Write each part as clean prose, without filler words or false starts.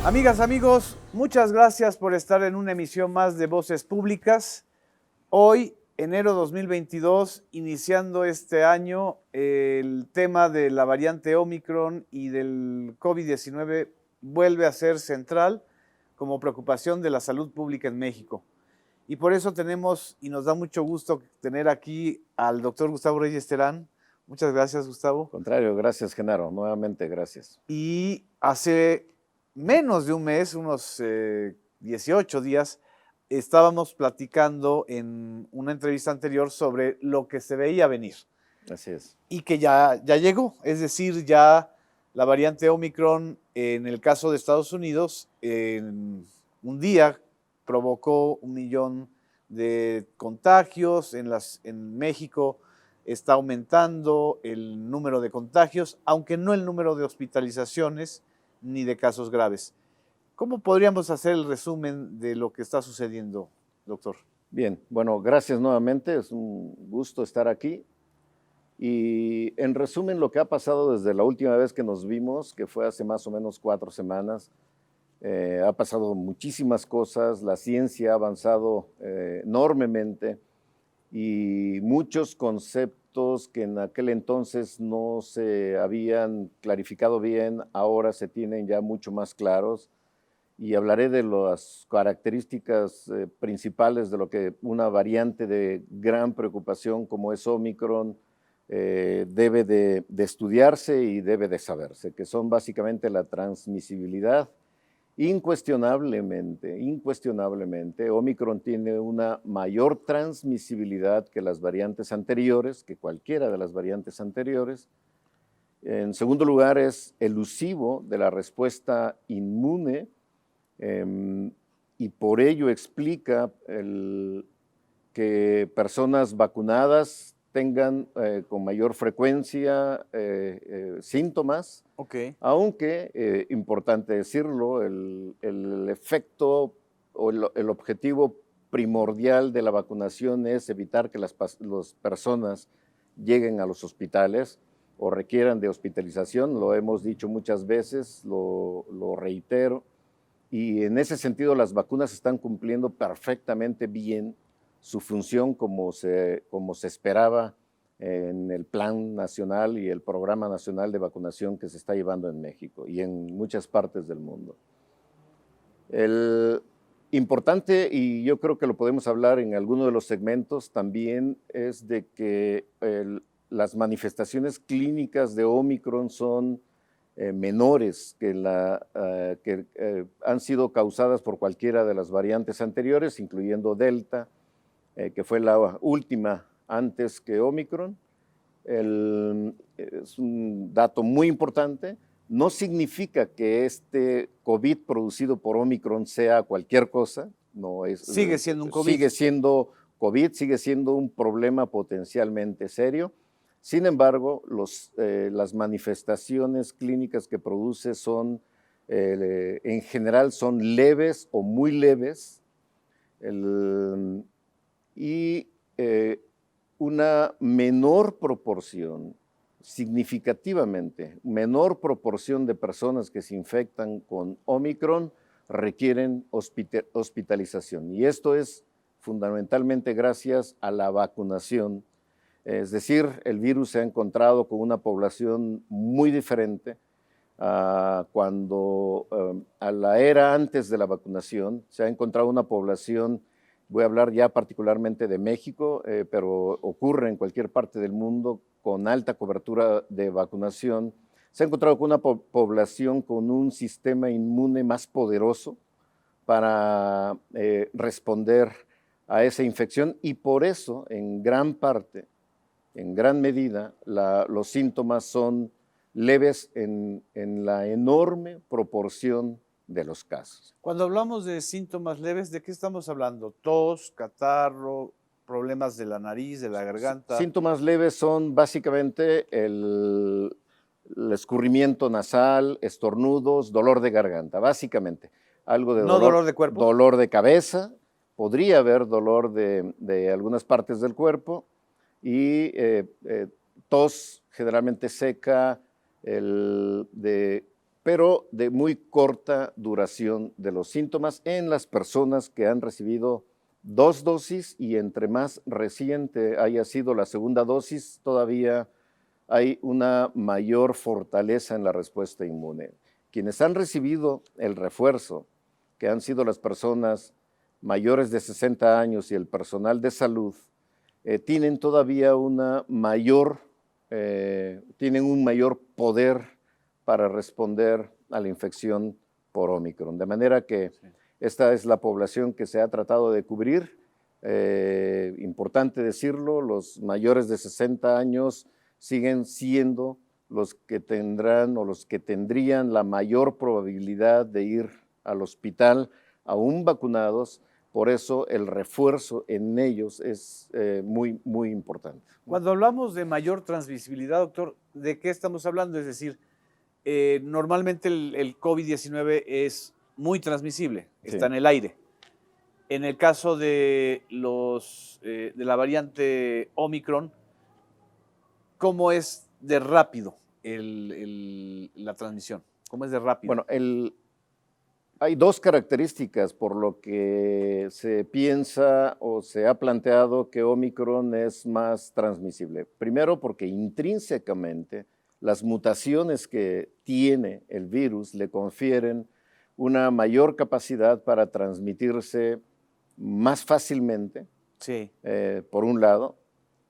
Amigas, amigos, muchas gracias por estar en una emisión más de Voces Públicas. Hoy, enero 2022, iniciando este año, el tema de la variante Omicron y del COVID-19 vuelve a ser central como preocupación de la salud pública en México. Y por eso tenemos, y nos da mucho gusto tener aquí al doctor Gustavo Reyes Terán. Muchas gracias, Gustavo. Contrario, gracias, Genaro. Nuevamente, gracias. Y hace menos de un mes, unos 18 días, estábamos platicando en una entrevista anterior sobre lo que se veía venir. Así es. Y que ya llegó, es decir, ya la variante Omicron, en el caso de Estados Unidos, en un día provocó 1 millón de contagios. En México está aumentando el número de contagios, aunque no el número de hospitalizaciones ni de casos graves. ¿Cómo podríamos hacer el resumen de lo que está sucediendo, doctor? Bien, bueno, gracias nuevamente. Es un gusto estar aquí. Y en resumen, lo que ha pasado desde la última vez que nos vimos, que fue hace más o menos 4 semanas, ha pasado muchísimas cosas, la ciencia ha avanzado enormemente y muchos conceptos que en aquel entonces no se habían clarificado bien, ahora se tienen ya mucho más claros. Y hablaré de las características principales de lo que una variante de gran preocupación como es Omicron debe de estudiarse y debe de saberse, que son básicamente la transmisibilidad. Incuestionablemente, Omicron tiene una mayor transmisibilidad que las variantes anteriores, que cualquiera de las variantes anteriores. En segundo lugar, es elusivo de la respuesta inmune, y por ello explica que personas vacunadas tengan con mayor frecuencia síntomas, aunque, importante decirlo, el efecto o el objetivo primordial de la vacunación es evitar que las personas lleguen a los hospitales o requieran de hospitalización. Lo hemos dicho muchas veces, lo reitero. Y en ese sentido las vacunas están cumpliendo perfectamente bien su función como se esperaba en el Plan Nacional y el Programa Nacional de Vacunación que se está llevando en México y en muchas partes del mundo. El importante, y yo creo que lo podemos hablar en alguno de los segmentos también, es de que las manifestaciones clínicas de Omicron son menores que han sido causadas por cualquiera de las variantes anteriores, incluyendo Delta, que fue la última antes que Omicron. Es un dato muy importante. No significa que este COVID producido por Omicron sea cualquier cosa. No es, sigue siendo un COVID. Sigue siendo COVID, sigue siendo un problema potencialmente serio. Sin embargo, las manifestaciones clínicas que produce son, en general, son leves o muy leves, y una menor proporción, significativamente menor proporción de personas que se infectan con Omicron requieren hospitalización. Y esto es fundamentalmente gracias a la vacunación. Es decir, el virus se ha encontrado con una población muy diferente cuando a la era antes de la vacunación. Se ha encontrado una población, voy a hablar ya particularmente de México, pero ocurre en cualquier parte del mundo con alta cobertura de vacunación. Se ha encontrado con una población con un sistema inmune más poderoso para responder a esa infección y por eso, en gran parte, en gran medida, los síntomas son leves en la enorme proporción de los casos. Cuando hablamos de síntomas leves, ¿de qué estamos hablando? ¿Tos, catarro, problemas de la nariz, de la garganta? Síntomas leves son básicamente el escurrimiento nasal, estornudos, dolor de garganta, básicamente. Algo de ¿No dolor de cuerpo? Dolor de cabeza, podría haber dolor de algunas partes del cuerpo, y tos generalmente seca, de pero de muy corta duración de los síntomas en las personas que han recibido 2 dosis, y entre más reciente haya sido la segunda dosis, todavía hay una mayor fortaleza en la respuesta inmune. Quienes han recibido el refuerzo, que han sido las personas mayores de 60 años y el personal de salud, tienen todavía tienen un mayor poder para responder a la infección por Omicron. De manera que esta es la población que se ha tratado de cubrir. Importante decirlo, los mayores de 60 años siguen siendo los que tendrán o los que tendrían la mayor probabilidad de ir al hospital aún vacunados. Por eso el refuerzo en ellos es muy, muy importante. Cuando hablamos de mayor transmisibilidad, doctor, ¿de qué estamos hablando? Es decir, normalmente el COVID-19 es muy transmisible, está en el aire. En el caso de la variante Omicron, ¿cómo es de rápido la transmisión? ¿Cómo es de rápido? Bueno, hay 2 características por lo que se piensa o se ha planteado que Omicron es más transmisible. Primero, porque intrínsecamente las mutaciones que tiene el virus le confieren una mayor capacidad para transmitirse más fácilmente, por un lado.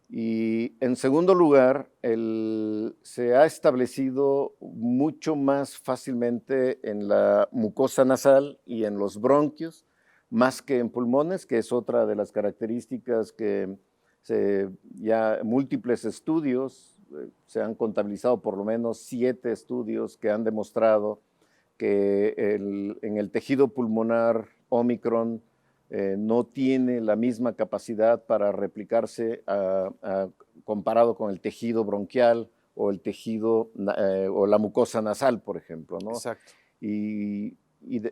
Y en segundo lugar, se ha establecido mucho más fácilmente en la mucosa nasal y en los bronquios, más que en pulmones, que es otra de las características que ya múltiples estudios, se han contabilizado por lo menos 7 estudios que han demostrado que en el tejido pulmonar Omicron no tiene la misma capacidad para replicarse comparado con el tejido bronquial o el tejido o la mucosa nasal, por ejemplo, ¿no? Exacto. Y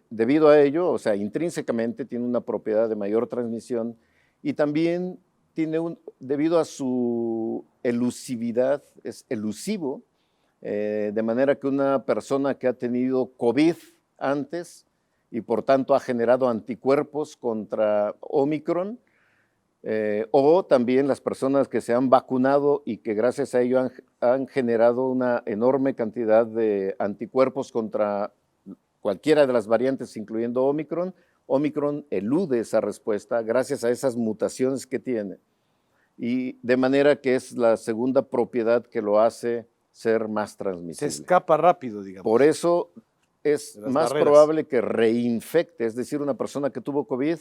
debido a ello, o sea, intrínsecamente tiene una propiedad de mayor transmisión, y también debido a su elusividad, es elusivo, de manera que una persona que ha tenido COVID antes y por tanto ha generado anticuerpos contra Omicron, o también las personas que se han vacunado y que gracias a ello han generado una enorme cantidad de anticuerpos contra cualquiera de las variantes, incluyendo Omicron. Omicron elude esa respuesta gracias a esas mutaciones que tiene, y de manera que es la segunda propiedad que lo hace ser más transmisible. Se escapa rápido, digamos. Por eso es más probable que reinfecte, es decir, una persona que tuvo COVID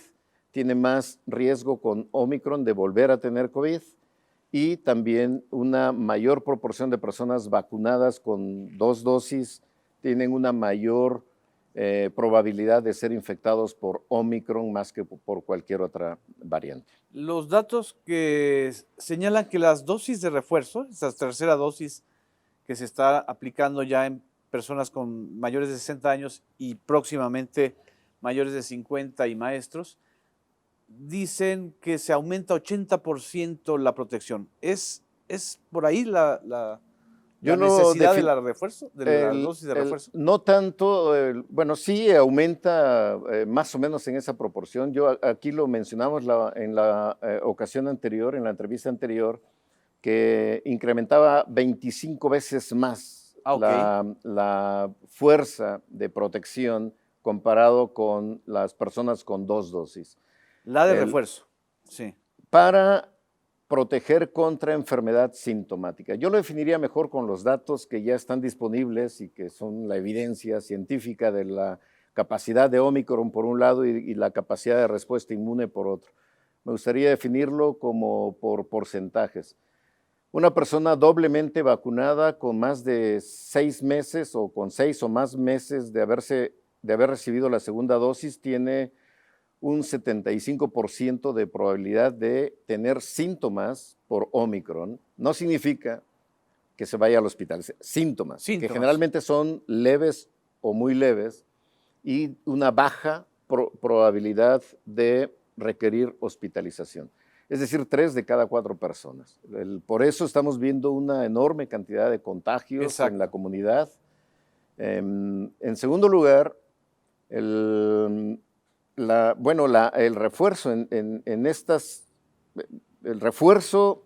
tiene más riesgo con Omicron de volver a tener COVID, y también una mayor proporción de personas vacunadas con 2 dosis tienen una mayor probabilidad de ser infectados por Omicron más que por cualquier otra variante. Los datos que señalan que las dosis de refuerzo, esta tercera dosis que se está aplicando ya en personas con mayores de 60 años y próximamente mayores de 50 y maestros, dicen que se aumenta 80% la protección. ¿Es por ahí la necesidad de la dosis de refuerzo? No tanto, bueno, sí aumenta más o menos en esa proporción. Aquí lo mencionamos en la ocasión anterior, en la entrevista anterior, que incrementaba 25 veces más la fuerza de protección comparado con las personas con 2 dosis. La de refuerzo, sí. Para proteger contra enfermedad sintomática. Yo lo definiría mejor con los datos que ya están disponibles y que son la evidencia científica de la capacidad de Omicron por un lado y la capacidad de respuesta inmune por otro. Me gustaría definirlo como por porcentajes. Una persona doblemente vacunada con más de 6 meses o con 6 o más meses de haber recibido la segunda dosis tiene un 75% de probabilidad de tener síntomas por Omicron. No significa que se vaya al hospital, síntomas, que generalmente son leves o muy leves, y una baja probabilidad de requerir hospitalización. Es decir, 3 de cada 4 personas. Por eso estamos viendo una enorme cantidad de contagios en la comunidad. En segundo lugar, el refuerzo el refuerzo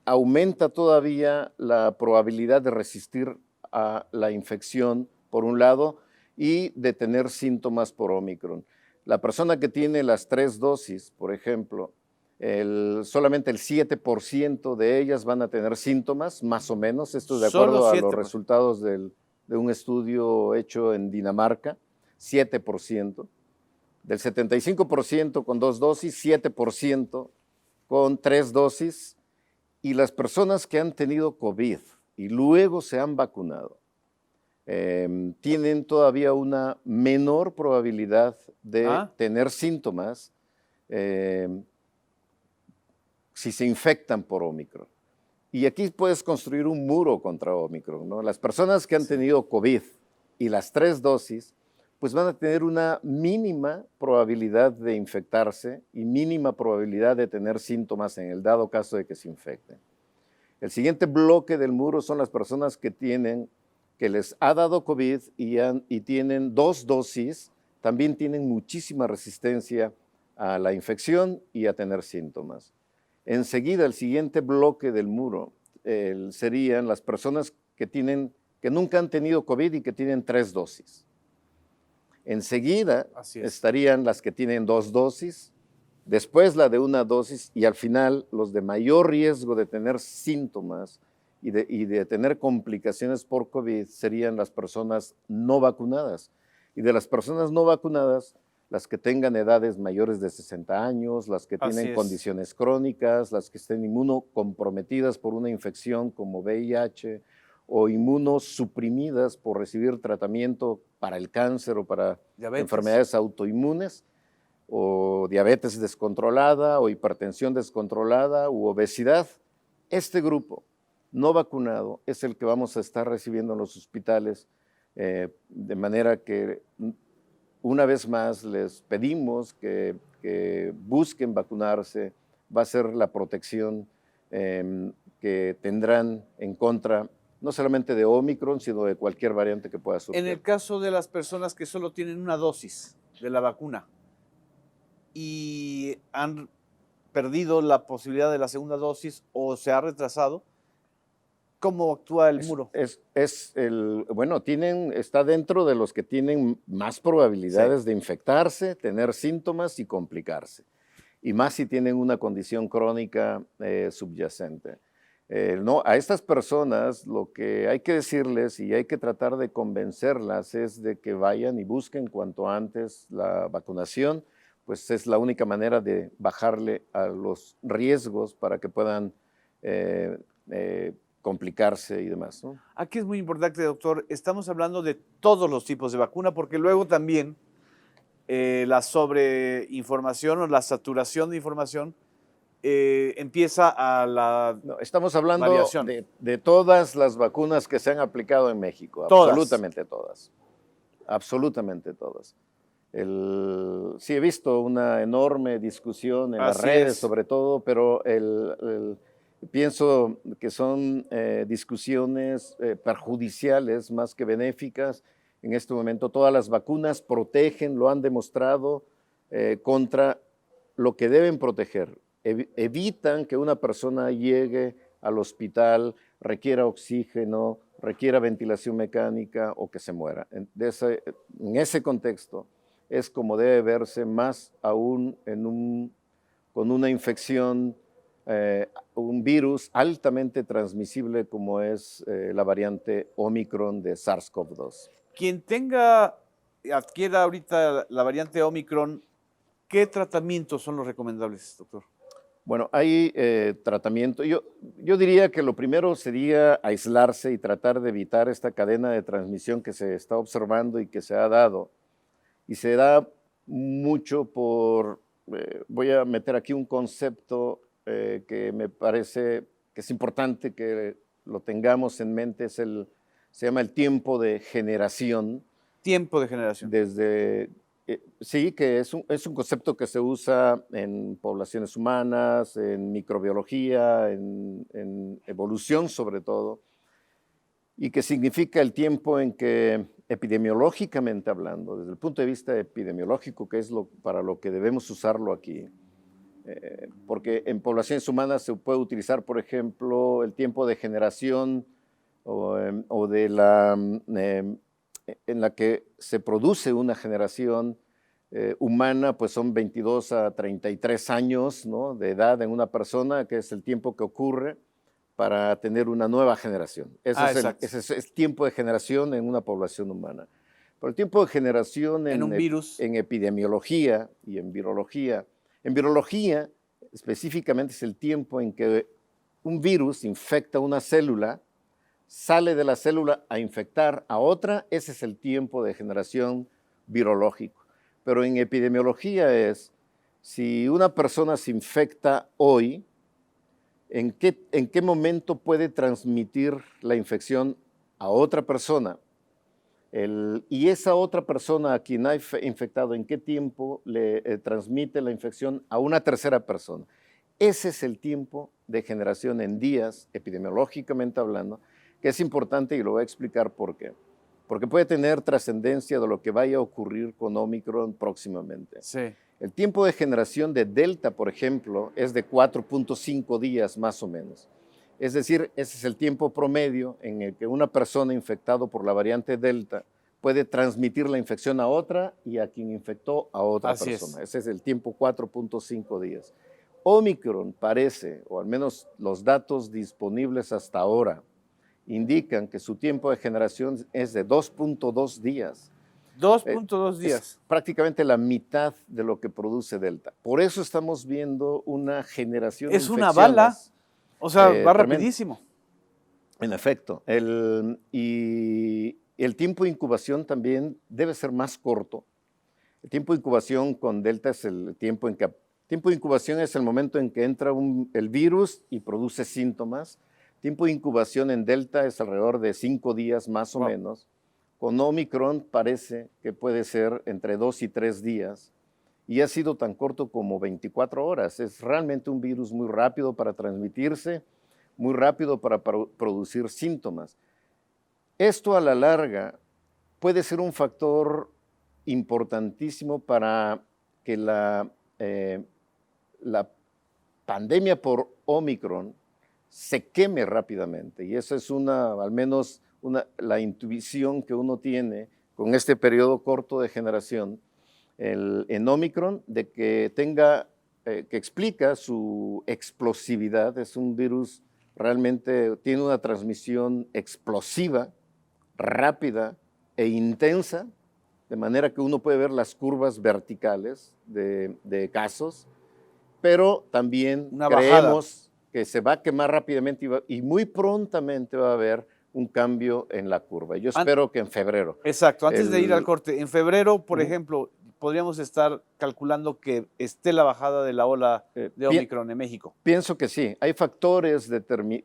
aumenta todavía la probabilidad de resistir a la infección, por un lado, y de tener síntomas por Omicron. La persona que tiene las 3 dosis, por ejemplo, solamente el 7% de ellas van a tener síntomas, más o menos. Esto es de acuerdo a los resultados de un estudio hecho en Dinamarca, 7%. Del 75% con 2 dosis, 7% con 3 dosis. Y las personas que han tenido COVID y luego se han vacunado, tienen todavía una menor probabilidad de tener síntomas si se infectan por Omicron. Y aquí puedes construir un muro contra Omicron, ¿no? Las personas que han tenido COVID y las 3 dosis, pues van a tener una mínima probabilidad de infectarse y mínima probabilidad de tener síntomas en el dado caso de que se infecten. El siguiente bloque del muro son las personas que les ha dado COVID y tienen 2 dosis, también tienen muchísima resistencia a la infección y a tener síntomas. Enseguida, el siguiente bloque del muro serían las personas que nunca han tenido COVID y que tienen 3 dosis. Enseguida estarían las que tienen 2 dosis, después la de 1 dosis y al final los de mayor riesgo de tener síntomas y de tener complicaciones por COVID serían las personas no vacunadas. Y de las personas no vacunadas, las que tengan edades mayores de 60 años, las que tienen condiciones crónicas, las que estén inmunocomprometidas por una infección como VIH o inmunosuprimidas por recibir tratamiento para el cáncer o para enfermedades autoinmunes, o diabetes descontrolada, o hipertensión descontrolada, u obesidad. Este grupo no vacunado es el que vamos a estar recibiendo en los hospitales, de manera que una vez más les pedimos que busquen vacunarse. Va a ser la protección que tendrán en contra no solamente de Omicron, sino de cualquier variante que pueda surgir. En el caso de las personas que solo tienen 1 dosis de la vacuna y han perdido la posibilidad de la segunda dosis o se ha retrasado, ¿cómo actúa el muro? Está dentro de los que tienen más probabilidades de infectarse, tener síntomas y complicarse. Y más si tienen una condición crónica subyacente. A estas personas lo que hay que decirles y hay que tratar de convencerlas es de que vayan y busquen cuanto antes la vacunación, pues es la única manera de bajarle a los riesgos para que puedan complicarse y demás, ¿no? Aquí es muy importante, doctor, estamos hablando de todos los tipos de vacuna, porque luego también la sobreinformación o la saturación de información empieza a la estamos hablando variación. De todas las vacunas que se han aplicado en México, todas. Absolutamente todas. Absolutamente todas. Sí, he visto una enorme discusión en las redes sobre todo, pero pienso que son discusiones perjudiciales más que benéficas. En este momento todas las vacunas protegen, lo han demostrado, contra lo que deben proteger. Evitan que una persona llegue al hospital, requiera oxígeno, requiera ventilación mecánica o que se muera. En ese contexto es como debe verse, más aún con una infección, un virus altamente transmisible como es la variante Omicron de SARS-CoV-2. Quien adquiera ahorita la variante Omicron, ¿qué tratamientos son los recomendables, doctor? Bueno, hay tratamiento. Yo diría que lo primero sería aislarse y tratar de evitar esta cadena de transmisión que se está observando y que se ha dado. Y se da mucho voy a meter aquí un concepto que me parece que es importante que lo tengamos en mente, se llama el tiempo de generación. Tiempo de generación. Sí, que es un concepto que se usa en poblaciones humanas, en microbiología, en evolución sobre todo. y que significa el tiempo en que, epidemiológicamente hablando, desde el punto de vista epidemiológico, que es para lo que debemos usarlo aquí, porque en poblaciones humanas se puede utilizar, por ejemplo, el tiempo de generación o de en la que se produce una generación humana, pues son 22 a 33 años, ¿no?, de edad en una persona, que es el tiempo que ocurre para tener una nueva generación. Ese es el tiempo de generación en una población humana. Pero el tiempo de generación en un virus, en epidemiología y en virología específicamente es el tiempo en que un virus infecta una célula, sale de la célula a infectar a otra. Ese es el tiempo de generación virológico. Pero en epidemiología es, si una persona se infecta hoy, ¿en qué momento puede transmitir la infección a otra persona? Y esa otra persona a quien ha infectado, ¿en qué tiempo le transmite la infección a una tercera persona? Ese es el tiempo de generación en días, epidemiológicamente hablando, que es importante y lo voy a explicar por qué. Porque puede tener trascendencia de lo que vaya a ocurrir con Omicron próximamente. Sí. El tiempo de generación de Delta, por ejemplo, es de 4.5 días más o menos. Es decir, ese es el tiempo promedio en el que una persona infectada por la variante Delta puede transmitir la infección a otra y a quien infectó a otra persona. Ese es el tiempo 4.5 días. Omicron parece, o al menos los datos disponibles hasta ahora, indican que su tiempo de generación es de 2.2 días. 2.2 días. Es prácticamente la mitad de lo que produce Delta. Por eso estamos viendo una generación de infecciones. Es una bala, o sea, va rapidísimo. En efecto. Y el tiempo de incubación también debe ser más corto. El tiempo de incubación con Delta es el tiempo en que... Tiempo de incubación es el momento en que entra el virus y produce síntomas. Tiempo de incubación en Delta es alrededor de 5 días más o menos. Con Omicron parece que puede ser entre 2 y 3 días y ha sido tan corto como 24 horas. Es realmente un virus muy rápido para transmitirse, muy rápido para producir síntomas. Esto a la larga puede ser un factor importantísimo para que la pandemia por Omicron se queme rápidamente, y esa es al menos la intuición que uno tiene con este periodo corto de generación en Omicron, de que que explica su explosividad. Es un virus realmente, tiene una transmisión explosiva, rápida e intensa, de manera que uno puede ver las curvas verticales de casos, pero también creemos que se va a quemar rápidamente y muy prontamente va a haber un cambio en la curva. Yo espero que en febrero. Exacto, antes de ir al corte, en febrero, por ejemplo, podríamos estar calculando que esté la bajada de la ola de Omicron en México. Pienso que sí. Hay factores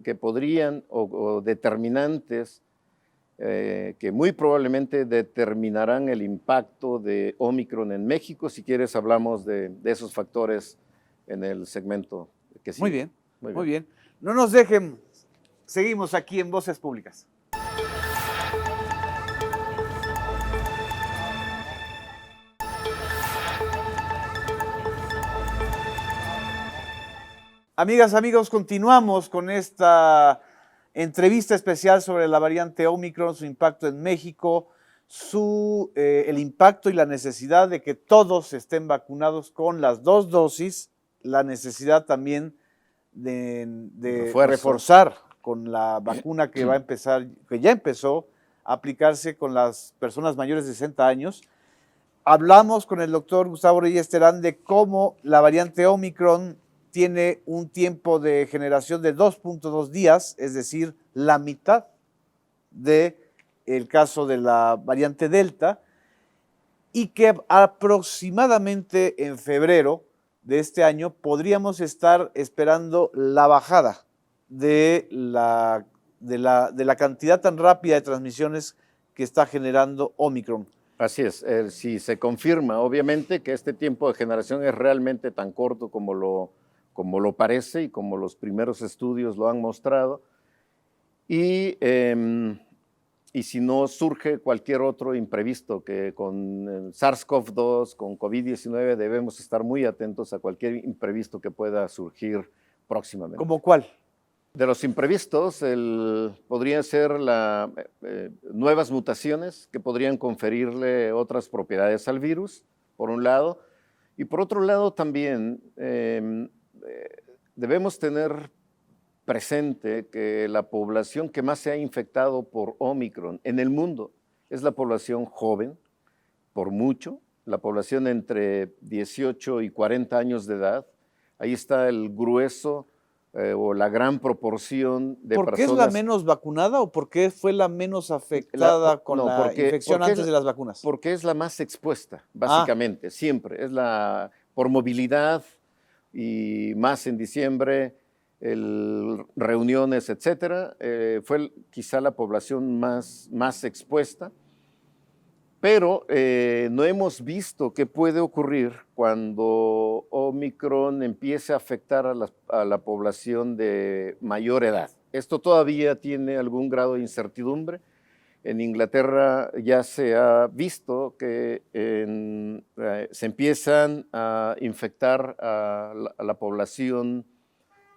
que podrían o determinantes que muy probablemente determinarán el impacto de Omicron en México. Si quieres, hablamos de esos factores en el segmento que sigue. Muy bien, muy bien. No nos dejen, seguimos aquí en Voces Públicas. Amigas, amigos, continuamos con esta entrevista especial sobre la variante Omicron, su impacto en México, el impacto y la necesidad de que todos estén vacunados con las 2 dosis, la necesidad también de reforzar con la vacuna que va a empezar, que ya empezó a aplicarse con las personas mayores de 60 años. Hablamos con el doctor Gustavo Reyes Terán de cómo la variante Omicron tiene un tiempo de generación de 2.2 días, es decir, la mitad del caso de la variante Delta, y que aproximadamente en febrero de este año podríamos estar esperando la bajada de la cantidad tan rápida de transmisiones que está generando Omicron. Así es, si se confirma, obviamente, que este tiempo de generación es realmente tan corto como lo parece y como los primeros estudios lo han mostrado. Y y si no surge cualquier otro imprevisto, que con el SARS-CoV-2, con COVID-19 debemos estar muy atentos a cualquier imprevisto que pueda surgir próximamente. ¿Cómo cuál? De los imprevistos, podría ser nuevas mutaciones que podrían conferirle otras propiedades al virus, por un lado, y por otro lado también debemos tener presente que la población que más se ha infectado por Omicron en el mundo es la población joven, por mucho, la población entre 18 y 40 años de edad. Ahí está el grueso o la gran proporción de personas. ¿Por qué es la menos vacunada o por qué fue la menos afectada con la infección antes de las vacunas? Porque es la más expuesta, básicamente, siempre. Es por movilidad y más en diciembre, reuniones, etcétera, fue quizá la población más expuesta, pero no hemos visto qué puede ocurrir cuando Omicron empiece a afectar a la población de mayor edad. Esto todavía tiene algún grado de incertidumbre. En Inglaterra ya se ha visto que se empiezan a infectar a la población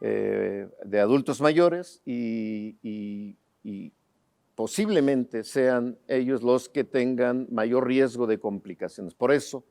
de adultos mayores y posiblemente sean ellos los que tengan mayor riesgo de complicaciones. Por eso,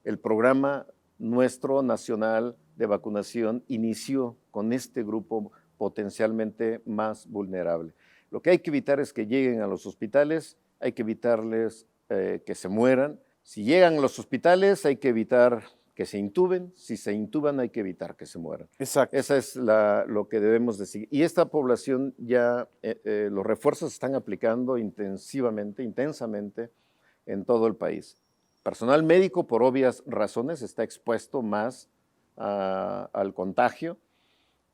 el programa nuestro nacional de vacunación inició con este grupo potencialmente más vulnerable. Lo que hay que evitar es que lleguen a los hospitales, hay que evitarles que se mueran. Si llegan a los hospitales, hay que evitar que se intuben. Si se intuban, hay que evitar que se mueran. Exacto. Esa es lo que debemos decir. Y esta población ya, los refuerzos se están aplicando intensamente en todo el país. Personal médico, por obvias razones, está expuesto más al contagio,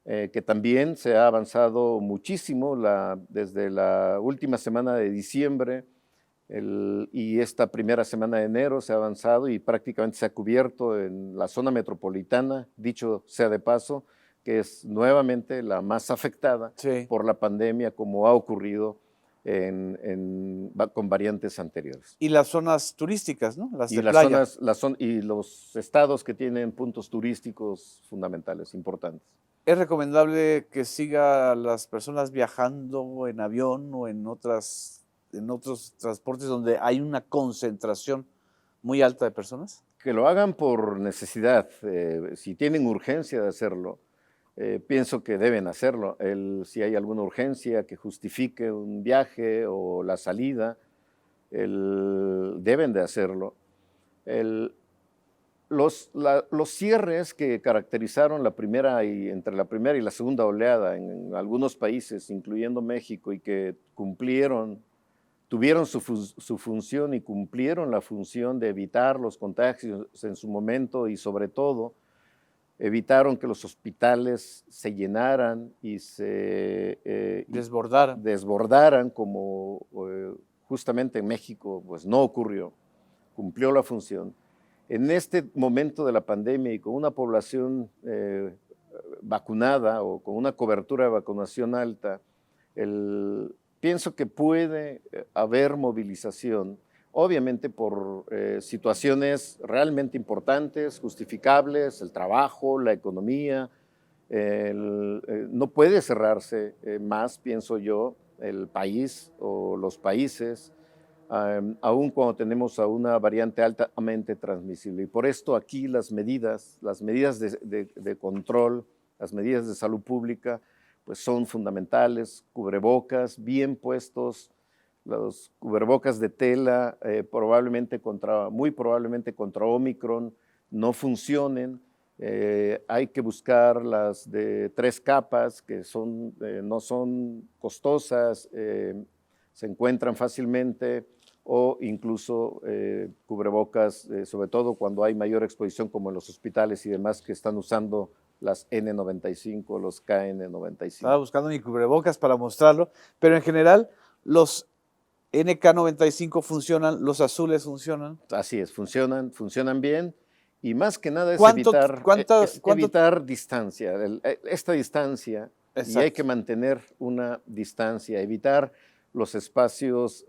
que también se ha avanzado muchísimo desde la última semana de diciembre y esta primera semana de enero se ha avanzado y prácticamente se ha cubierto en la zona metropolitana, dicho sea de paso, que es nuevamente la más afectada por la pandemia, como ha ocurrido con variantes anteriores. Y las zonas turísticas, ¿no? Las de playa. Y los estados que tienen puntos turísticos fundamentales, importantes. ¿Es recomendable que siga las personas viajando en avión o en otros transportes donde hay una concentración muy alta de personas? Que lo hagan por necesidad. Si tienen urgencia de hacerlo, pienso que deben hacerlo. Si hay alguna urgencia que justifique un viaje o la salida, deben de hacerlo. Los cierres que caracterizaron entre la primera y la segunda oleada en algunos países, incluyendo México, y que tuvieron su función y cumplieron la función de evitar los contagios en su momento y sobre todo evitaron que los hospitales se llenaran y se desbordaran como justamente en México pues no ocurrió, cumplió la función. En este momento de la pandemia y con una población vacunada o con una cobertura de vacunación alta, pienso que puede haber movilización, obviamente por situaciones realmente importantes, justificables, el trabajo, la economía. No puede cerrarse más, pienso yo, el país o los países, aun cuando tenemos a una variante altamente transmisible. Y por esto aquí las medidas de control, las medidas de salud pública, pues son fundamentales. Cubrebocas bien puestos, los cubrebocas de tela muy probablemente contra Omicron no funcionen. Hay que buscar las de 3 capas que no son costosas, se encuentran fácilmente, o incluso cubrebocas, sobre todo cuando hay mayor exposición como en los hospitales y demás que están usando las N95, los KN95. Estaba buscando mi cubrebocas para mostrarlo, pero en general los NK95 funcionan, los azules funcionan. Así es, funcionan bien y más que nada es evitar distancia, esta distancia. Exacto. Y hay que mantener una distancia, evitar los espacios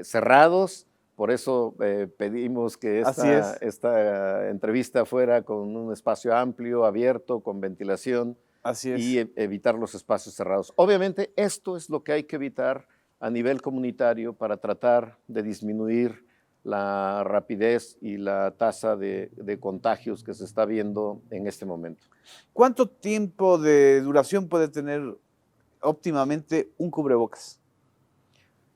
cerrados. Por eso pedimos que esta entrevista fuera con un espacio amplio, abierto, con ventilación. Así es. Y evitar los espacios cerrados. Obviamente, esto es lo que hay que evitar a nivel comunitario para tratar de disminuir la rapidez y la tasa de contagios que se está viendo en este momento. ¿Cuánto tiempo de duración puede tener óptimamente un cubrebocas?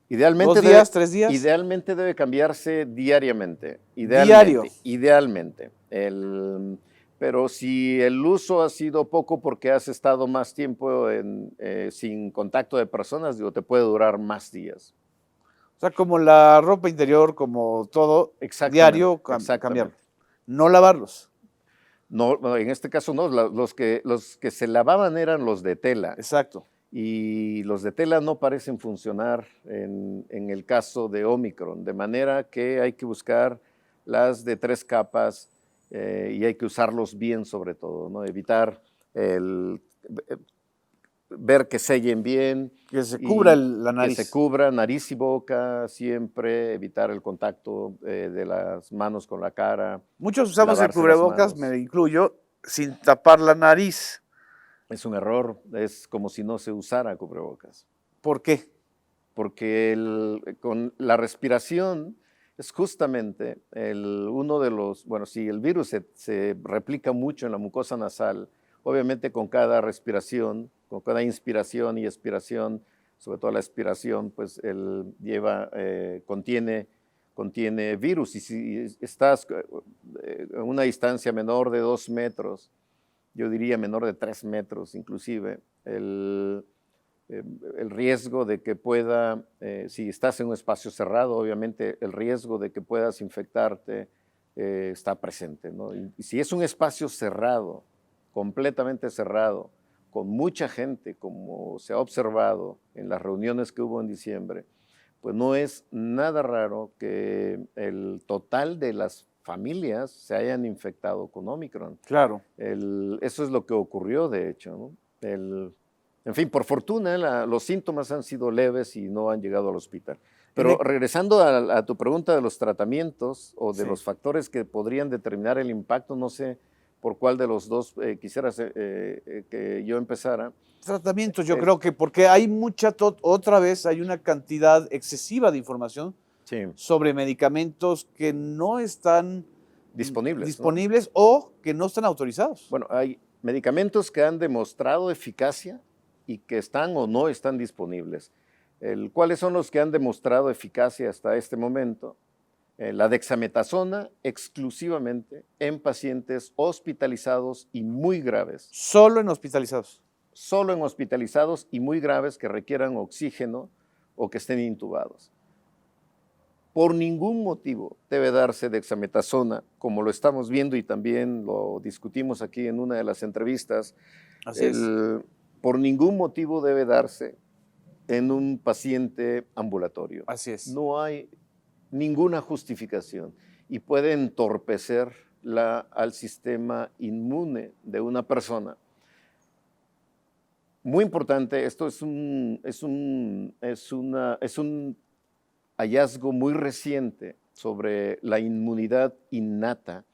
Idealmente, ¿2 días, 3 días? Idealmente debe cambiarse diariamente. Diario. Idealmente. Pero si el uso ha sido poco porque has estado más tiempo sin contacto de personas, digo, te puede durar más días. O sea, como la ropa interior, como todo, diario cambiarlo. No lavarlos. No, en este caso no, los que se lavaban eran los de tela. Exacto. Y los de tela no parecen funcionar en el caso de Omicron, de manera que hay que buscar las de 3 capas y hay que usarlos bien sobre todo, ¿no? Evitar ver que sellen bien. Que se cubra la nariz. Que se cubra nariz y boca siempre, evitar el contacto de las manos con la cara. Muchos usamos el cubrebocas, me incluyo, sin tapar la nariz. Es un error, es como si no se usara cubrebocas. ¿Por qué? Porque con la respiración es justamente uno de los, bueno, si el virus se replica mucho en la mucosa nasal, obviamente con cada respiración, con cada inspiración y expiración, sobre todo la expiración, pues contiene virus. Y si estás a una distancia menor de 2 metros, yo diría menor de 3 metros inclusive, el riesgo de que si estás en un espacio cerrado, obviamente el riesgo de que puedas infectarte está presente, ¿no? Y si es un espacio cerrado, completamente cerrado, con mucha gente, como se ha observado en las reuniones que hubo en diciembre, pues no es nada raro que el total de las familias se hayan infectado con Omicron. Claro. Eso es lo que ocurrió, de hecho, ¿no? En fin, por fortuna, los síntomas han sido leves y no han llegado al hospital. Pero regresando a tu pregunta de los tratamientos o de los factores que podrían determinar el impacto, no sé por cuál de los dos quisieras que yo empezara. Tratamientos, yo creo que porque hay otra vez hay una cantidad excesiva de información sobre medicamentos que no están disponibles, ¿no? O que no están autorizados. Bueno, hay medicamentos que han demostrado eficacia y que están o no están disponibles. ¿Cuáles son los que han demostrado eficacia hasta este momento? La dexametasona exclusivamente en pacientes hospitalizados y muy graves. ¿Solo en hospitalizados? Solo en hospitalizados y muy graves que requieran oxígeno o que estén intubados. Por ningún motivo debe darse dexametasona, como lo estamos viendo y también lo discutimos aquí en una de las entrevistas. Así es. Por ningún motivo debe darse en un paciente ambulatorio. Así es. No hay ninguna justificación y puede entorpecer al sistema inmune de una persona. Muy importante, esto es un hallazgo muy reciente sobre la inmunidad innata.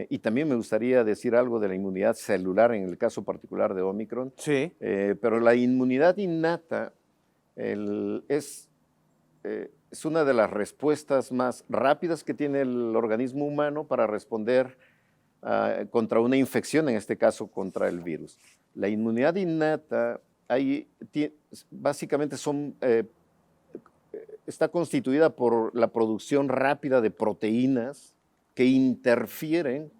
Y también me gustaría decir algo de la inmunidad celular en el caso particular de Omicron. Sí. Pero la inmunidad innata es una de las respuestas más rápidas que tiene el organismo humano para responder contra una infección, en este caso contra el virus. La inmunidad innata básicamente está constituida por la producción rápida de proteínas que interfieren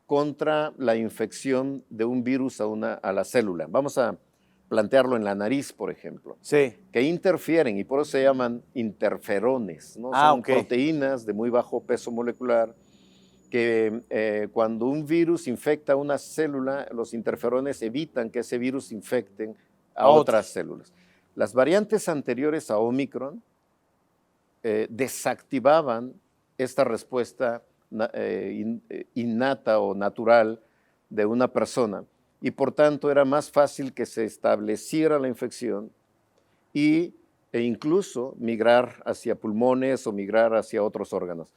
contra la infección de un virus a la célula. Vamos a plantearlo en la nariz, por ejemplo. Sí. Que interfieren y por eso se llaman interferones, ¿no? Son proteínas de muy bajo peso molecular que cuando un virus infecta una célula, los interferones evitan que ese virus infecte a otras células. Las variantes anteriores a Omicron desactivaban esta respuesta innata o natural de una persona y por tanto era más fácil que se estableciera la infección e incluso migrar hacia pulmones o migrar hacia otros órganos.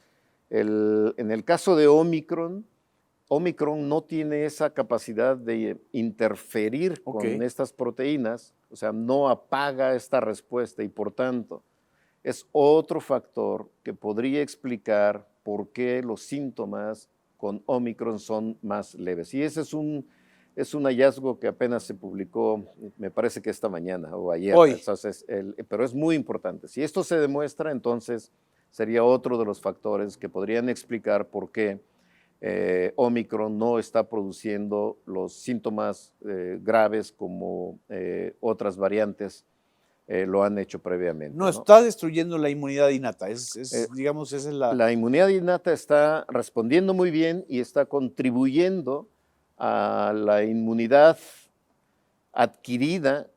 En el caso de Omicron no tiene esa capacidad de interferir con estas proteínas, o sea, no apaga esta respuesta y por tanto es otro factor que podría explicar por qué los síntomas con Omicron son más leves. Y ese es un hallazgo que apenas se publicó, me parece que esta mañana o ayer. Hoy. Entonces, pero es muy importante. Si esto se demuestra, entonces sería otro de los factores que podrían explicar por qué Omicron no está produciendo los síntomas graves como otras variantes lo han hecho previamente. No está destruyendo la inmunidad innata, digamos, esa es la... La inmunidad innata está respondiendo muy bien y está contribuyendo a la inmunidad adquirida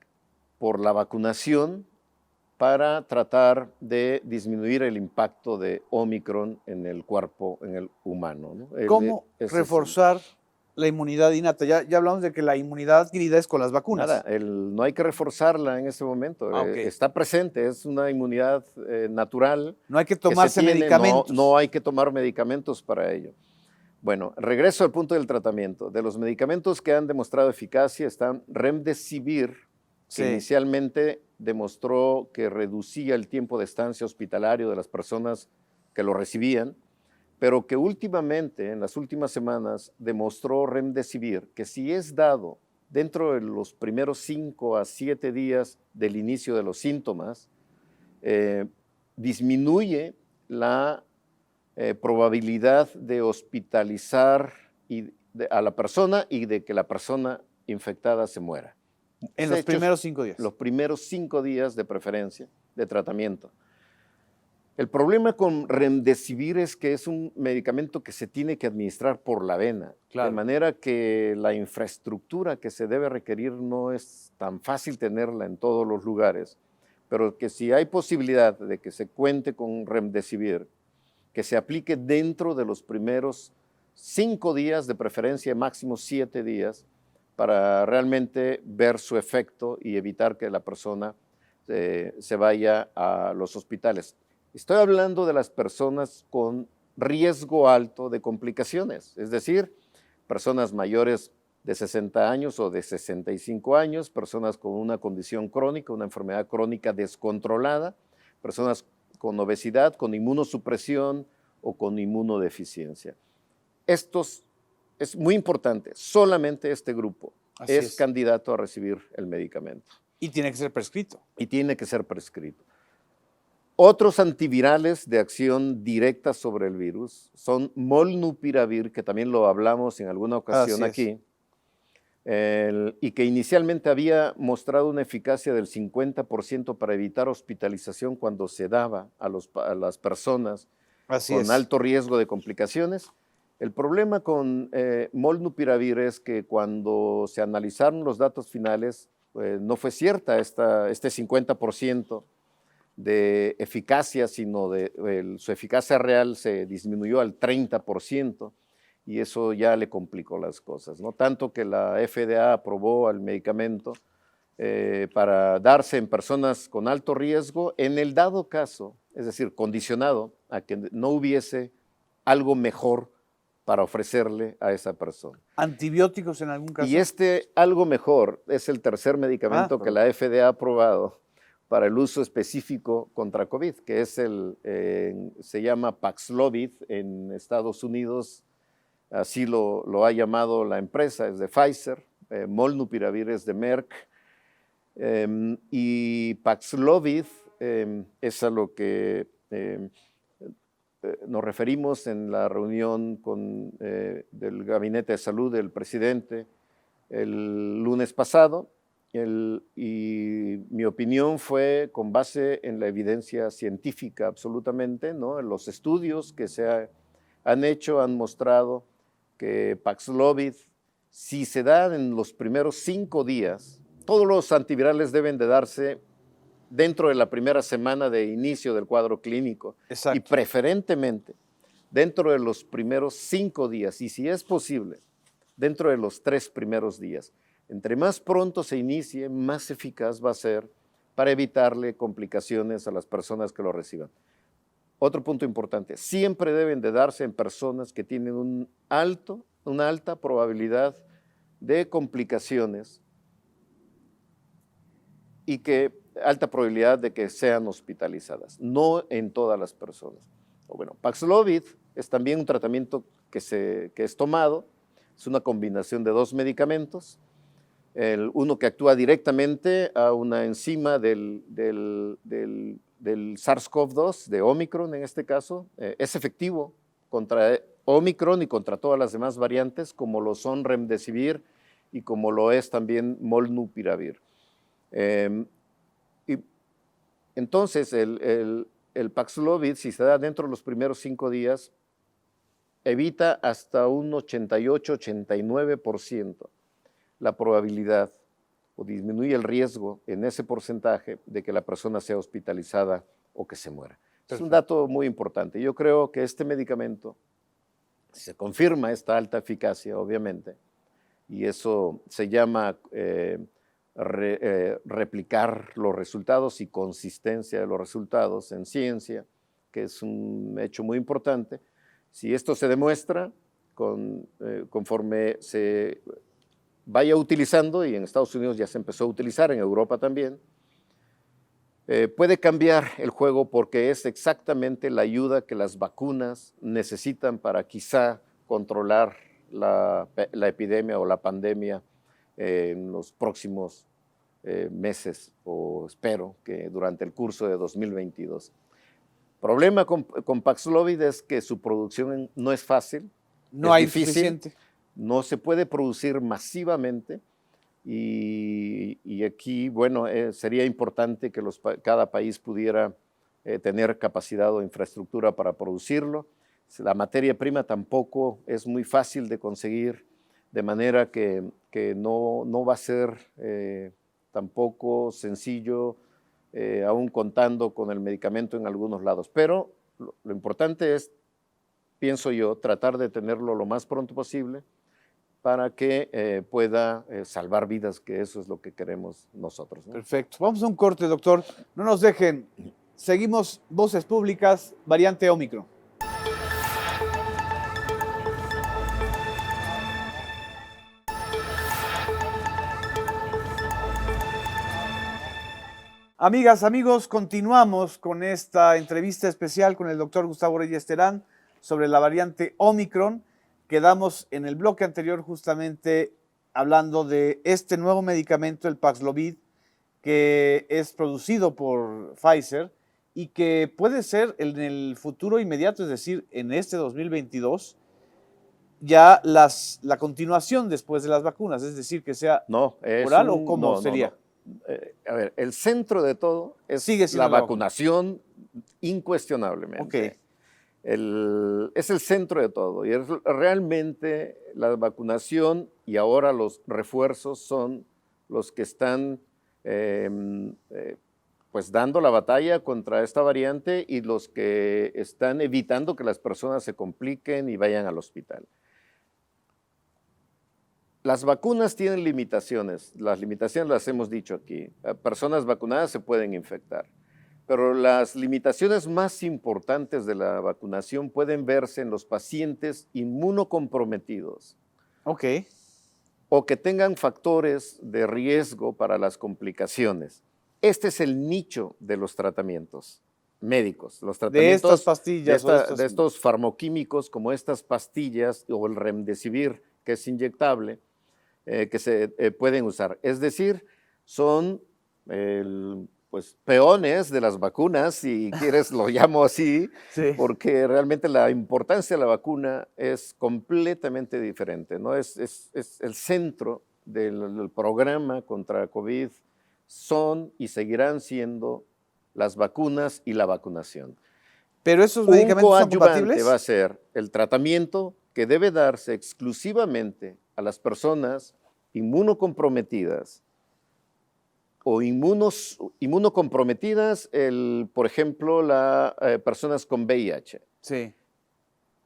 por la vacunación para tratar de disminuir el impacto de Omicron en el cuerpo, en el humano, ¿no? ¿Cómo reforzar la inmunidad innata? Ya hablamos de que la inmunidad adquirida es con las vacunas. Nada, no hay que reforzarla en ese momento. Está presente, es una inmunidad natural. No hay que tomarse medicamentos. No hay que tomar medicamentos para ello. Bueno, regreso al punto del tratamiento. De los medicamentos que han demostrado eficacia están Remdesivir, que inicialmente demostró que reducía el tiempo de estancia hospitalario de las personas que lo recibían, pero que últimamente, en las últimas semanas, demostró Remdesivir que si es dado dentro de los primeros 5 a 7 días del inicio de los síntomas, disminuye la probabilidad de hospitalizar a la persona y de que la persona infectada se muera. En los primeros 5 días. Los primeros 5 días de preferencia de tratamiento. El problema con Remdesivir es que es un medicamento que se tiene que administrar por la vena, de manera que la infraestructura que se debe requerir no es tan fácil tenerla en todos los lugares, pero que si hay posibilidad de que se cuente con Remdesivir, que se aplique dentro de los primeros 5 días, de preferencia máximo 7 días, para realmente ver su efecto y evitar que la persona se vaya a los hospitales. Estoy hablando de las personas con riesgo alto de complicaciones, es decir, personas mayores de 60 años o de 65 años, personas con una condición crónica, una enfermedad crónica descontrolada, personas con obesidad, con inmunosupresión o con inmunodeficiencia. Estos es muy importante, solamente este grupo es candidato a recibir el medicamento. Y tiene que ser prescrito. Y tiene que ser prescrito. Otros antivirales de acción directa sobre el virus son Molnupiravir, que también lo hablamos en alguna ocasión aquí, y que inicialmente había mostrado una eficacia del 50% para evitar hospitalización cuando se daba a las personas con alto riesgo de complicaciones. El problema con Molnupiravir es que cuando se analizaron los datos finales, no fue cierta este 50% de eficacia, sino su eficacia real se disminuyó al 30% y eso ya le complicó las cosas, ¿no? Tanto que la FDA aprobó el medicamento para darse en personas con alto riesgo en el dado caso, es decir, condicionado a que no hubiese algo mejor para ofrecerle a esa persona. ¿Antibióticos en algún caso? Y algo mejor es el tercer medicamento que la FDA ha aprobado para el uso específico contra COVID, que es se llama Paxlovid en Estados Unidos, así lo ha llamado la empresa, es de Pfizer, Molnupiravir es de Merck, y Paxlovid es a lo que nos referimos en la reunión del Gabinete de Salud del presidente el lunes pasado, y mi opinión fue con base en la evidencia científica absolutamente, ¿no? Los estudios que se han hecho han mostrado que Paxlovid, si se da en los primeros 5 días, todos los antivirales deben de darse dentro de la primera semana de inicio del cuadro clínico. Exacto. Y preferentemente dentro de los primeros 5 días, y si es posible, dentro de los 3 primeros días. Entre más pronto se inicie, más eficaz va a ser para evitarle complicaciones a las personas que lo reciban. Otro punto importante, siempre deben de darse en personas que tienen una alta probabilidad de complicaciones y alta probabilidad de que sean hospitalizadas, no en todas las personas. Bueno, Paxlovid es también un tratamiento que es tomado, es una combinación de 2 medicamentos, uno que actúa directamente a una enzima del SARS-CoV-2, de Omicron en este caso, es efectivo contra Omicron y contra todas las demás variantes, como lo son Remdesivir y como lo es también Molnupiravir. Y entonces, el Paxlovid, si se da dentro de los primeros 5 días, evita hasta un 88-89% la probabilidad o disminuye el riesgo en ese porcentaje de que la persona sea hospitalizada o que se muera. Perfecto. Es un dato muy importante. Yo creo que este medicamento, si se confirma esta alta eficacia, obviamente, y eso se llama replicar los resultados y consistencia de los resultados en ciencia, que es un hecho muy importante. Si esto se demuestra conforme se vaya utilizando, y en Estados Unidos ya se empezó a utilizar, en Europa también, puede cambiar el juego porque es exactamente la ayuda que las vacunas necesitan para quizá controlar la epidemia o la pandemia en los próximos meses, o espero que durante el curso de 2022. Problema con Paxlovid es que su producción no es fácil, no hay suficiente. No se puede producir masivamente y aquí, bueno, sería importante que cada país pudiera tener capacidad o infraestructura para producirlo. La materia prima tampoco es muy fácil de conseguir, de manera que no va a ser tampoco sencillo, aún contando con el medicamento en algunos lados. Pero lo importante es, pienso yo, tratar de tenerlo lo más pronto posible para que pueda salvar vidas, que eso es lo que queremos nosotros, ¿no? Perfecto. Vamos a un corte, doctor. No nos dejen. Seguimos Voces Públicas, variante Omicron. Amigas, amigos, continuamos con esta entrevista especial con el doctor Gustavo Reyes Terán sobre la variante Omicron. Quedamos en el bloque anterior justamente hablando de este nuevo medicamento, el Paxlovid, que es producido por Pfizer y que puede ser en el futuro inmediato, es decir, en este 2022, ya la continuación después de las vacunas, es decir, que sea oral o cómo sería. A ver, el centro de todo es la vacunación, incuestionablemente. Okay. Es el centro de todo y realmente la vacunación y ahora los refuerzos son los que están pues dando la batalla contra esta variante y los que están evitando que las personas se compliquen y vayan al hospital. Las vacunas tienen limitaciones, las limitaciones las hemos dicho aquí. Personas vacunadas se pueden infectar, pero las limitaciones más importantes de la vacunación pueden verse en los pacientes inmunocomprometidos. Okay. O que tengan factores de riesgo para las complicaciones. Este es el nicho de los tratamientos médicos. Los tratamientos de estas pastillas. De estos farmoquímicos como estas pastillas o el Remdesivir, que es inyectable, que se pueden usar. Es decir, son pues, peones de las vacunas, si quieres lo llamo así, sí. Porque realmente la importancia de la vacuna es completamente diferente, ¿no? Es el centro del programa contra COVID, son y seguirán siendo las vacunas y la vacunación. ¿Pero esos medicamentos son compatibles? Va a ser el tratamiento que debe darse exclusivamente a las personas inmunocomprometidas o inmunocomprometidas, por ejemplo, personas con VIH. Sí.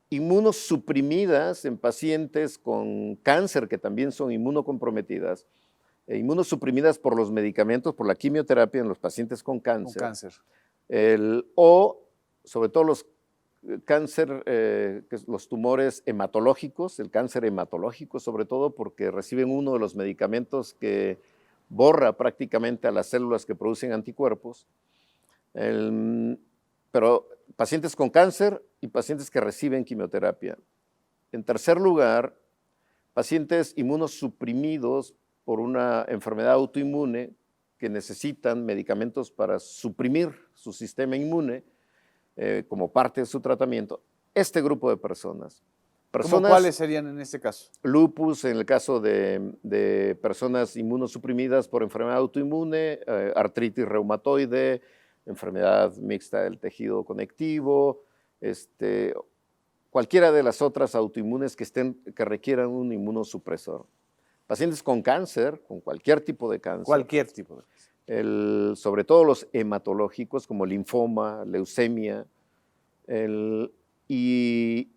Inmunosuprimidas en pacientes con cáncer que también son inmunocomprometidas, inmunosuprimidas por los medicamentos, por la quimioterapia en los pacientes con cáncer. Con cáncer. O sobre todo los cáncer, los tumores hematológicos, el cáncer hematológico sobre todo porque reciben uno de los medicamentos que borra prácticamente a las células que producen anticuerpos. Pero pacientes con cáncer y pacientes que reciben quimioterapia. En tercer lugar, pacientes inmunosuprimidos por una enfermedad autoinmune que necesitan medicamentos para suprimir su sistema inmune como parte de su tratamiento. Este grupo de personas. ¿Cómo cuáles serían en este caso? Lupus, en el caso de personas inmunosuprimidas por enfermedad autoinmune, artritis reumatoide, enfermedad mixta del tejido conectivo, cualquiera de las otras autoinmunes que requieran un inmunosupresor. Pacientes con cáncer, con cualquier tipo de cáncer. Cualquier tipo de cáncer. Sobre todo los hematológicos como linfoma, leucemia, y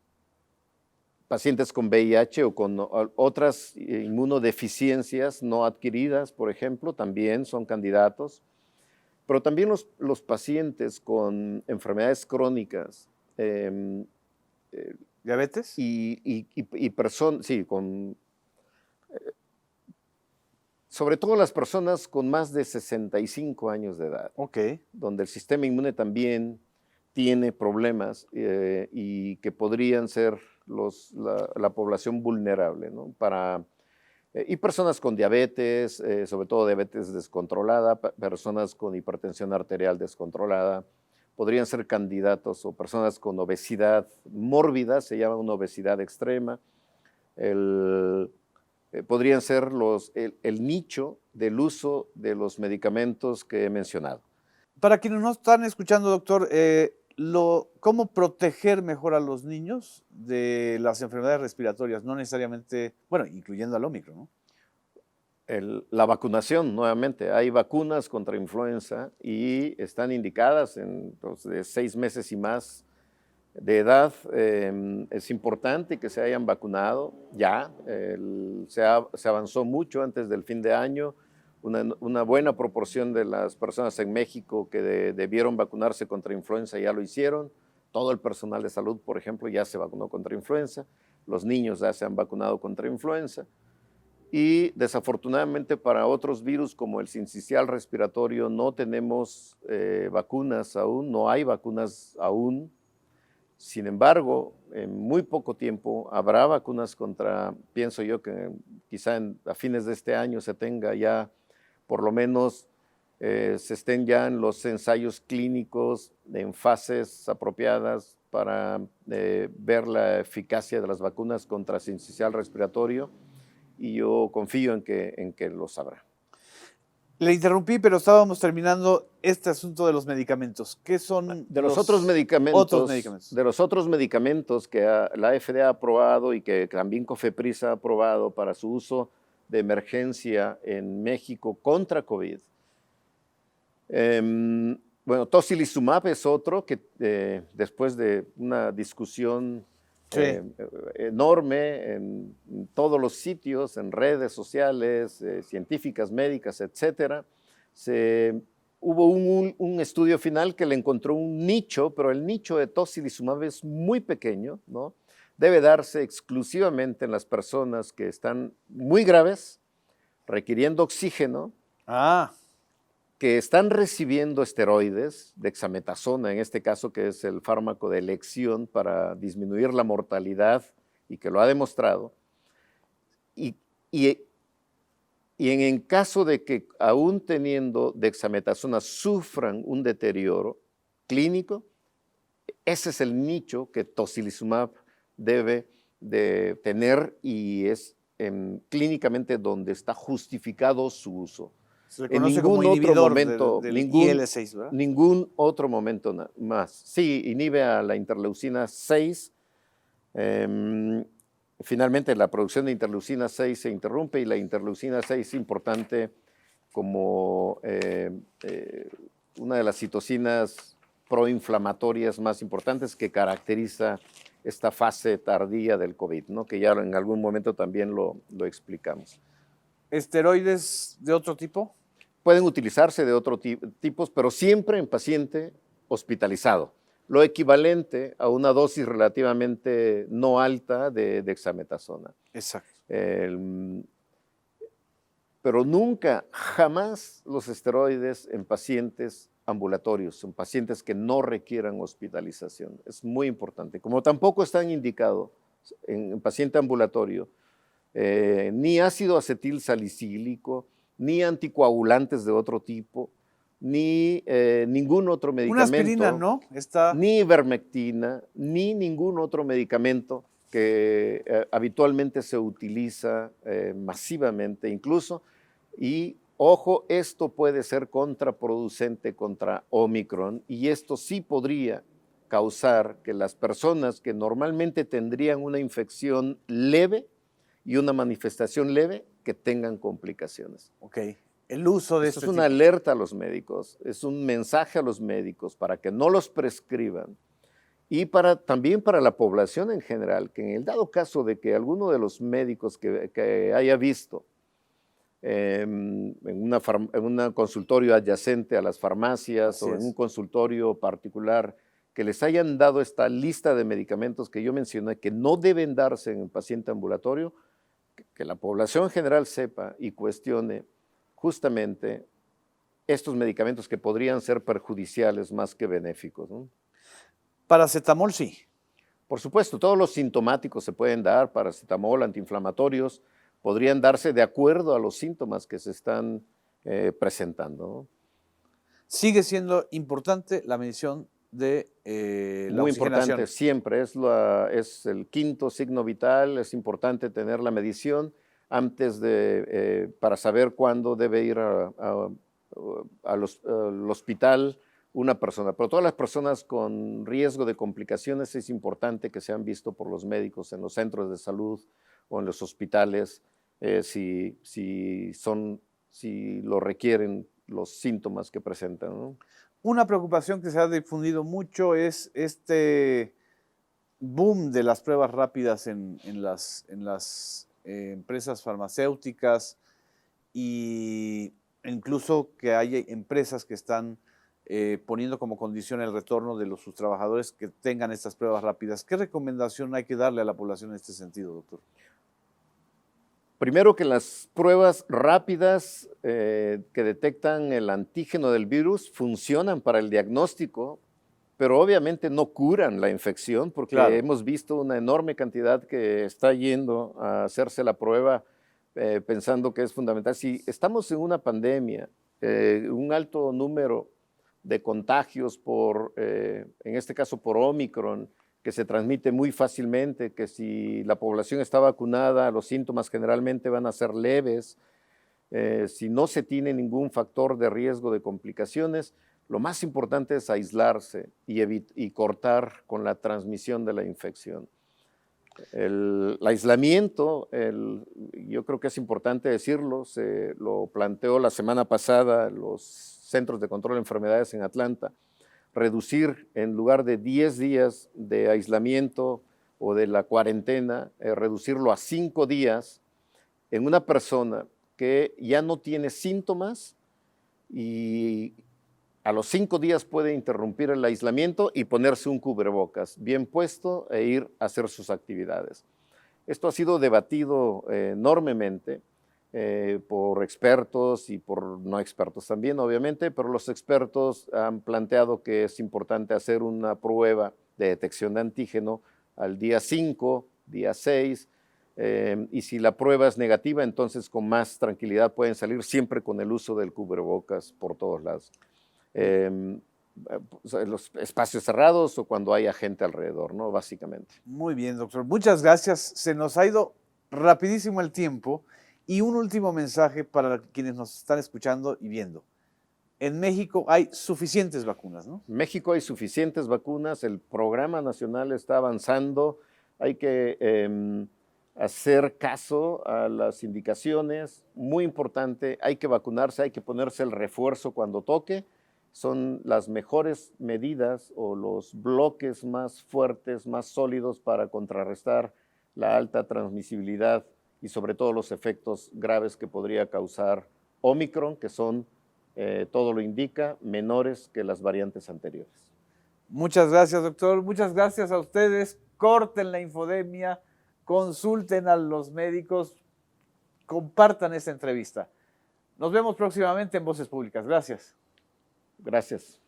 pacientes con VIH o con otras inmunodeficiencias no adquiridas, por ejemplo, también son candidatos. Pero también los pacientes con enfermedades crónicas. ¿Diabetes? Y personas, sí, sobre todo las personas con más de 65 años de edad. Ok. Donde el sistema inmune también tiene problemas y que podrían ser la población vulnerable, ¿no? Y personas con diabetes, sobre todo diabetes descontrolada, personas con hipertensión arterial descontrolada, podrían ser candidatos, o personas con obesidad mórbida, se llama una obesidad extrema, podrían ser el nicho del uso de los medicamentos que he mencionado. Para quienes no están escuchando, doctor, ¿cómo proteger mejor a los niños de las enfermedades respiratorias? No necesariamente, bueno, incluyendo al Ómicron, ¿no? La vacunación, nuevamente. Hay vacunas contra influenza y están indicadas en los de 6 meses y más de edad. Es importante que se hayan vacunado ya. Se avanzó mucho antes del fin de año. Una buena proporción de las personas en México que debieron vacunarse contra influenza ya lo hicieron. Todo el personal de salud, por ejemplo, ya se vacunó contra influenza. Los niños ya se han vacunado contra influenza. Y desafortunadamente para otros virus como el sincicial respiratorio no tenemos vacunas aún, no hay vacunas aún. Sin embargo, en muy poco tiempo habrá vacunas pienso yo que quizá a fines de este año se tenga ya, por lo menos se estén ya en los ensayos clínicos en fases apropiadas para ver la eficacia de las vacunas contra sincicial respiratorio. Y yo confío en que lo sabrá. Le interrumpí, pero estábamos terminando este asunto de los medicamentos. ¿Qué son los otros medicamentos? Otros medicamentos. De los otros medicamentos que la FDA ha aprobado y que también COFEPRIS ha aprobado para su uso de emergencia en México contra COVID. Bueno, tocilizumab es otro que después de una discusión enorme en todos los sitios, en redes sociales, científicas, médicas, etcétera. Hubo un estudio final que le encontró un nicho, pero el nicho de tocilizumab es muy pequeño, ¿no? Debe darse exclusivamente en las personas que están muy graves, requiriendo oxígeno, que están recibiendo esteroides, dexametasona en este caso, que es el fármaco de elección para disminuir la mortalidad y que lo ha demostrado, y en caso de que aún teniendo dexametasona sufran un deterioro clínico, ese es el nicho que tocilizumab debe de tener y es clínicamente donde está justificado su uso. Se le conoce como inhibidor del IL-6, ¿verdad? Ningún otro momento más. Sí, inhibe a la interleucina 6. Finalmente, la producción de interleucina 6 se interrumpe y la interleucina 6 es importante como una de las citocinas proinflamatorias más importantes que caracteriza esta fase tardía del COVID, ¿no? Que ya en algún momento también lo explicamos. ¿Esteroides de otro tipo? Pueden utilizarse de otros tipos, pero siempre en paciente hospitalizado. Lo equivalente a una dosis relativamente no alta de dexametasona. Exacto. Pero nunca, jamás los esteroides en pacientes ambulatorios, en pacientes que no requieran hospitalización. Es muy importante. Como tampoco están indicados en paciente ambulatorio ni ácido acetil salicílico, ni anticoagulantes de otro tipo, ni ningún otro medicamento. Una aspirina, ¿no? Ni ivermectina, ni ningún otro medicamento que habitualmente se utiliza masivamente incluso. Y ojo, esto puede ser contraproducente contra Omicron y esto sí podría causar que las personas que normalmente tendrían una infección leve y una manifestación leve que tengan complicaciones. Ok. El uso de Esto es una alerta a los médicos, es un mensaje a los médicos para que no los prescriban y también para la población en general, que en el dado caso de que alguno de los médicos que haya visto en un consultorio adyacente a las farmacias o en un consultorio particular que les hayan dado esta lista de medicamentos que yo mencioné que no deben darse en el paciente ambulatorio, que la población en general sepa y cuestione justamente estos medicamentos que podrían ser perjudiciales más que benéficos, ¿no? Paracetamol sí. Por supuesto, todos los sintomáticos se pueden dar, paracetamol, antiinflamatorios, podrían darse de acuerdo a los síntomas que se están presentando, ¿no? Sigue siendo importante la medición de la Muy oxigenación. Importante, siempre, es el quinto signo vital, es importante tener la medición antes para saber cuándo debe ir al hospital una persona. Pero todas las personas con riesgo de complicaciones es importante que sean vistos por los médicos en los centros de salud o en los hospitales si lo requieren los síntomas que presentan, ¿no? Una preocupación que se ha difundido mucho es este boom de las pruebas rápidas en las empresas farmacéuticas e incluso que hay empresas que están poniendo como condición el retorno de sus trabajadores que tengan estas pruebas rápidas. ¿Qué recomendación hay que darle a la población en este sentido, doctor? Primero, que las pruebas rápidas que detectan el antígeno del virus funcionan para el diagnóstico, pero obviamente no curan la infección, porque hemos visto una enorme cantidad que está yendo a hacerse la prueba pensando que es fundamental. Si estamos en una pandemia, un alto número de contagios en este caso por Omicron, que se transmite muy fácilmente, que si la población está vacunada, los síntomas generalmente van a ser leves. Si no se tiene ningún factor de riesgo de complicaciones, lo más importante es aislarse y cortar con la transmisión de la infección. El aislamiento, yo creo que es importante decirlo, se lo planteó la semana pasada los Centros de Control de Enfermedades en Atlanta, reducir en lugar de 10 días de aislamiento o de la cuarentena, reducirlo a 5 días en una persona que ya no tiene síntomas y a los 5 días puede interrumpir el aislamiento y ponerse un cubrebocas bien puesto e ir a hacer sus actividades. Esto ha sido debatido enormemente por expertos y por no expertos también, obviamente, pero los expertos han planteado que es importante hacer una prueba de detección de antígeno al día 5, día 6, y si la prueba es negativa, entonces con más tranquilidad pueden salir siempre con el uso del cubrebocas por todos lados. En los espacios cerrados o cuando haya gente alrededor, ¿no? Básicamente. Muy bien, doctor. Muchas gracias. Se nos ha ido rapidísimo el tiempo. Y un último mensaje para quienes nos están escuchando y viendo. En México hay suficientes vacunas, ¿no? En México hay suficientes vacunas, el programa nacional está avanzando, hay que hacer caso a las indicaciones, muy importante, hay que vacunarse, hay que ponerse el refuerzo cuando toque, son las mejores medidas o los bloques más fuertes, más sólidos para contrarrestar la alta transmisibilidad y sobre todo los efectos graves que podría causar Omicron, que son, todo lo indica, menores que las variantes anteriores. Muchas gracias, doctor. Muchas gracias a ustedes. Corten la infodemia, consulten a los médicos, compartan esta entrevista. Nos vemos próximamente en Voces Públicas. Gracias. Gracias.